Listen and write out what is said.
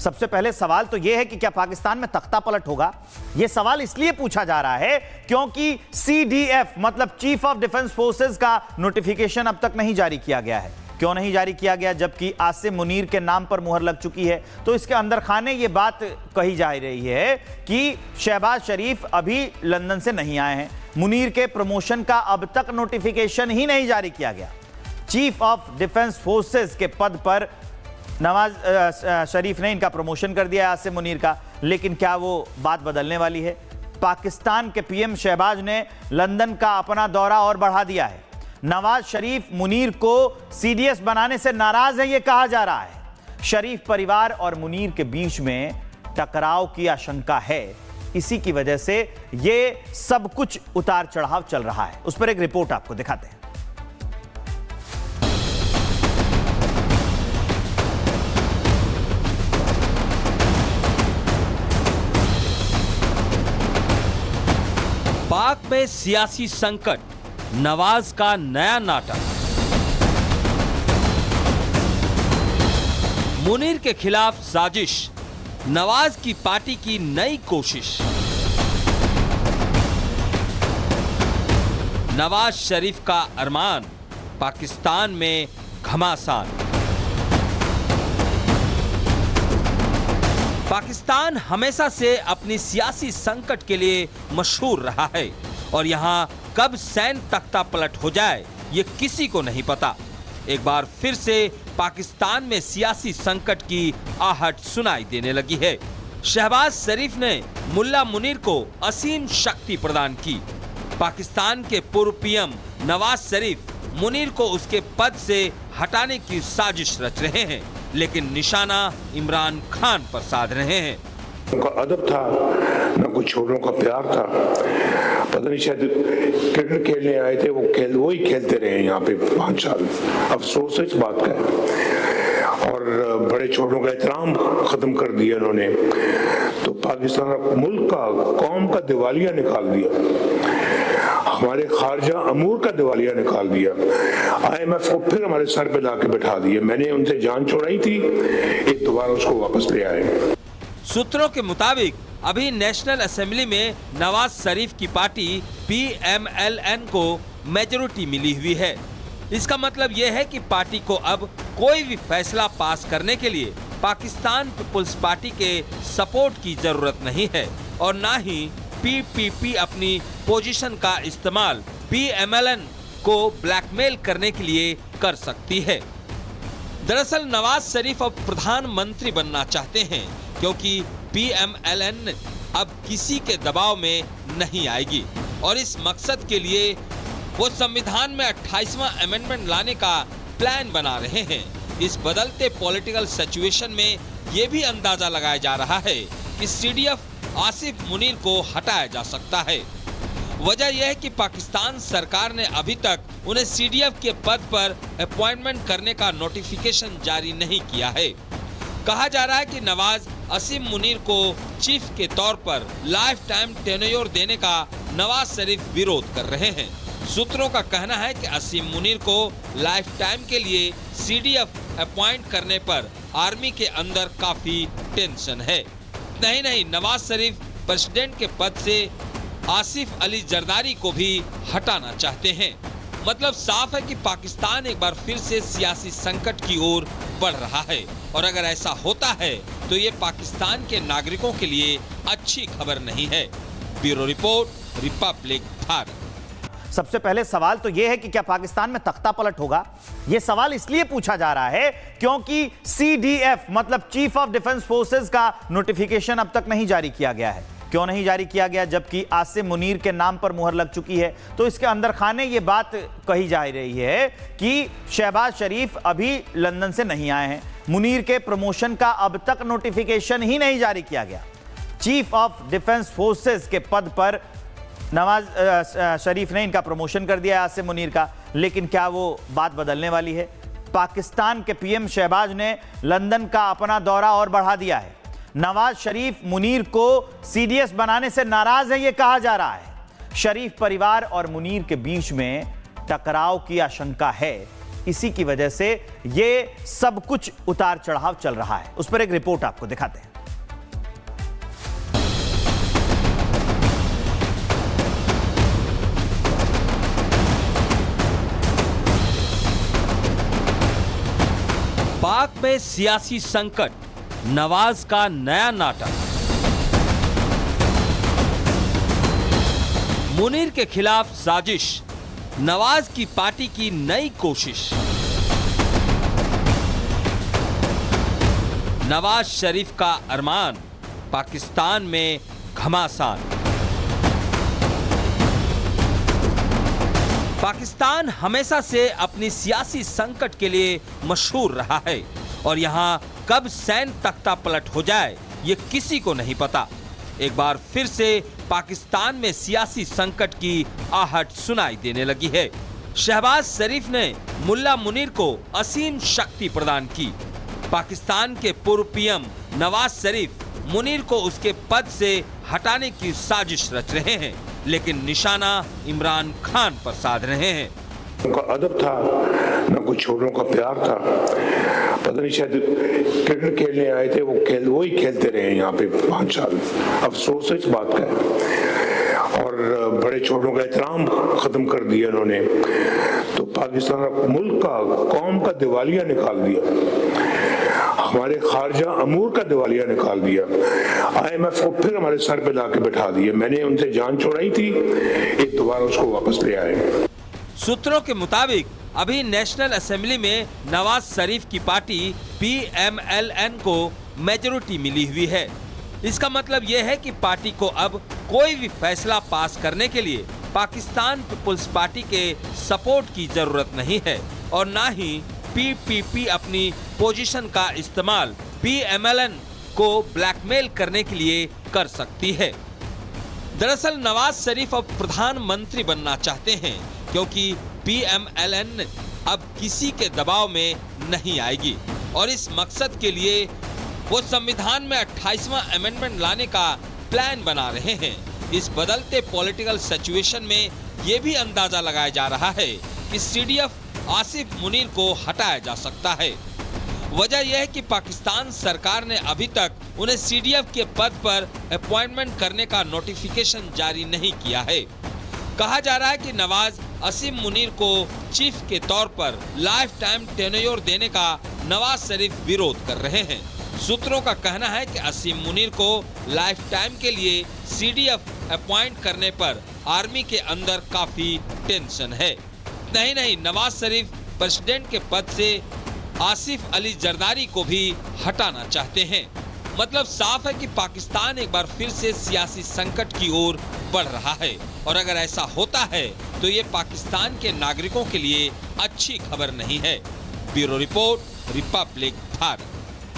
सबसे पहले सवाल तो यह है कि क्या पाकिस्तान में तख्ता पलट होगा। यह सवाल इसलिए पूछा जा रहा है क्योंकि सीडीएफ मतलब चीफ ऑफ डिफेंस फोर्सेस का नोटिफिकेशन अब तक नहीं जारी किया गया है। क्यों नहीं जारी किया गया जबकि आसिम मुनीर के नाम पर मुहर लग चुकी है? तो इसके अंदर खाने ये बात कही जा रही है कि शहबाज शरीफ अभी लंदन से नहीं आए हैं, मुनीर के प्रमोशन का अब तक नोटिफिकेशन ही नहीं जारी किया गया। चीफ ऑफ डिफेंस फोर्सेस के पद पर नवाज शरीफ ने इनका प्रमोशन कर दिया आसिम मुनीर का, लेकिन क्या वो बात बदलने वाली है? पाकिस्तान के पीएम शहबाज ने लंदन का अपना दौरा और बढ़ा दिया है। नवाज शरीफ मुनीर को सीडीएस बनाने से नाराज है, यह कहा जा रहा है। शरीफ परिवार और मुनीर के बीच में टकराव की आशंका है, इसी की वजह से यह सब कुछ उतार चढ़ाव चल रहा है। उस पर एक रिपोर्ट आपको दिखाते हैं। पाक में सियासी संकट, नवाज का नया नाटक। मुनीर के खिलाफ साजिश, नवाज की पार्टी की नई कोशिश। नवाज शरीफ का अरमान, पाकिस्तान में घमासान। पाकिस्तान हमेशा से अपनी सियासी संकट के लिए मशहूर रहा है और यहां कब सैन्य तख्ता पलट हो जाए ये किसी को नहीं पता। एक बार फिर से पाकिस्तान में सियासी संकट की आहट सुनाई देने लगी है। शहबाज शरीफ ने मुल्ला मुनीर को असीम शक्ति प्रदान की। पाकिस्तान के पूर्व पीएम नवाज शरीफ मुनीर को उसके पद से हटाने की साजिश रच रहे हैं, लेकिन निशाना इमरान खान पर साध रहे हैं। उनका अदब था, न कुछ छोरों का प्यार था। पता नहीं शायद क्रिकेट खेलने आए थे, वो ही खेलते रहे यहाँ पे 5 साल। अफसोस है इस बात का। और बड़े छोरों का एहतराम खत्म कर दिया उन्होंने। तो पाकिस्तान मुल्क का, कौम का दिवालिया निकाल दिया, हमारे खारजा अमूर का दिवालिया निकाल दिया। IMF को फिर हमारे सर पे लाके बैठा दिया। मैंने उनसे जान छोड़ाई थी, एक दोबारा उसको वापस ले आए। सूत्रों के मुताबिक अभी नेशनल असेंबली में नवाज शरीफ की पार्टी PMLN को मेजॉरिटी मिली हुई है। इसका मतलब यह है कि पार्टी को अब कोई भी फैसला पास करने के लिए पाकिस्तान पीपुल्स पार्टी के सपोर्ट की जरूरत नहीं है और ना ही PPP अपनी पोजीशन का इस्तेमाल PMLN को ब्लैकमेल करने के लिए कर सकती है। दरअसल नवाज शरीफ अब प्रधानमंत्री बनना चाहते हैं क्योंकि PMLN अब किसी के दबाव में नहीं आएगी और इस मकसद के लिए वो संविधान में 28वां अमेंडमेंट लाने का प्लान बना रहे हैं। इस बदलते पॉलिटिकल सिचुएशन में ये भी अंदाजा लगाया जा रहा है कि CDF आसिफ मुनीर को हटाया जा सकता है। वजह यह है कि पाकिस्तान सरकार ने अभी तक उन्हें CDF के पद पर अपॉइंटमेंट करने का नोटिफिकेशन जारी नहीं किया है। कहा जा रहा है कि नवाज असीम मुनीर को चीफ के तौर पर लाइफ टाइम टेन्योर देने का नवाज शरीफ विरोध कर रहे हैं। सूत्रों का कहना है कि असीम मुनीर को लाइफ टाइम के लिए CDF अपॉइंट करने पर आर्मी के अंदर काफी टेंशन है। नहीं, नवाज शरीफ प्रेसिडेंट के पद से आसिफ अली जरदारी को भी हटाना चाहते हैं। मतलब साफ है कि पाकिस्तान एक बार फिर से सियासी संकट की ओर बढ़ रहा है और अगर ऐसा होता है तो ये पाकिस्तान के नागरिकों के लिए अच्छी खबर नहीं है। Bureau report, Republic Bharat. सबसे पहले सवाल तो यह है कि क्या पाकिस्तान में तख्ता पलट होगा। यह सवाल इसलिए पूछा जा रहा है क्योंकि CDF मतलब चीफ ऑफ डिफेंस फोर्सेस का नोटिफिकेशन अब तक नहीं जारी किया गया है। क्यों नहीं जारी किया गया जबकि आसिम मुनीर के नाम पर मुहर लग चुकी है? तो इसके अंदर खाने ये बात कही जा रही है कि शहबाज शरीफ अभी लंदन से नहीं आए हैं, मुनीर के प्रमोशन का अब तक नोटिफिकेशन ही नहीं जारी किया गया। चीफ ऑफ डिफेंस फोर्सेस के पद पर नवाज शरीफ ने इनका प्रमोशन कर दिया आसिम मुनीर का, लेकिन क्या वो बात बदलने वाली है? पाकिस्तान के पीएम शहबाज ने लंदन का अपना दौरा और बढ़ा दिया है। नवाज शरीफ मुनीर को CDS बनाने से नाराज है, यह कहा जा रहा है। शरीफ परिवार और मुनीर के बीच में टकराव की आशंका है, इसी की वजह से ये सब कुछ उतार चढ़ाव चल रहा है। उस पर एक रिपोर्ट आपको दिखाते हैं। पाक में सियासी संकट, नवाज का नया नाटक। मुनीर के खिलाफ साजिश, नवाज की पार्टी की नई कोशिश। नवाज शरीफ का अरमान, पाकिस्तान में घमासान। पाकिस्तान हमेशा से अपनी सियासी संकट के लिए मशहूर रहा है और यहां कब सैन्य तख्ता पलट हो जाए ये किसी को नहीं पता। एक बार फिर से पाकिस्तान में सियासी संकट की आहट सुनाई देने लगी है। शहबाज शरीफ ने मुल्ला मुनीर को असीम शक्ति प्रदान की। पाकिस्तान के पूर्व पीएम नवाज शरीफ मुनीर को उसके पद से हटाने की साजिश रच रहे हैं, लेकिन निशाना इमरान खान पर साध रहे हैं। उनका अदब था, न कुछ छोटों का प्यार था। पता नहीं शायद क्रिकेट खेलने आए थे, वही खेलते रहे यहाँ पे 5 साल। अफसोस है इस बात का। और बड़े छोटों का एहतराम खत्म कर दिया उन्होंने, तो पाकिस्तान मुल्क का, कौम का दिवालिया निकाल दिया। हमारे खारजा अमूर का दिवालिया निकाल दिया। IMF को फिर हमारे सर पे ला के बैठा दिए। मैंने उनसे जान छोड़ाई थी, एक दोबारा उसको वापस ले आए। सूत्रों के मुताबिक अभी नेशनल असेंबली में नवाज शरीफ की पार्टी PMLN को मेजॉरिटी मिली हुई है। इसका मतलब यह है कि पार्टी को अब कोई भी फैसला पास करने के लिए पाकिस्तान पीपुल्स पार्टी के सपोर्ट की जरूरत नहीं है और ना ही PPP अपनी पोजीशन का इस्तेमाल PMLN को ब्लैकमेल करने के लिए कर सकती है। दरअसल नवाज शरीफ अब प्रधानमंत्री बनना चाहते हैं क्योंकि PMLN अब किसी के दबाव में नहीं आएगी और इस मकसद के लिए वो संविधान में 28वां अमेंडमेंट लाने का प्लान बना रहे हैं। इस बदलते पॉलिटिकल सिचुएशन में ये भी अंदाजा लगाया जा रहा है कि CDF आसिफ मुनीर को हटाया जा सकता है। वजह यह है कि पाकिस्तान सरकार ने अभी तक उन्हें CDF के पद पर अपॉइंटमेंट करने का नोटिफिकेशन जारी नहीं किया है। कहा जा रहा है कि नवाज असीम मुनीर को चीफ के तौर पर लाइफ टाइम टेन्योर देने का नवाज शरीफ विरोध कर रहे हैं। सूत्रों का कहना है कि असीम मुनीर को लाइफ टाइम के लिए CDF अपॉइंट करने पर आर्मी के अंदर काफी टेंशन है। नहीं, नवाज शरीफ प्रेसिडेंट के पद से आसिफ अली जरदारी को भी हटाना चाहते हैं। मतलब साफ है कि पाकिस्तान एक बार फिर से सियासी संकट की ओर बढ़ रहा है और अगर ऐसा होता है तो ये पाकिस्तान के नागरिकों के लिए अच्छी खबर नहीं है। Bureau report, Republic Bharat.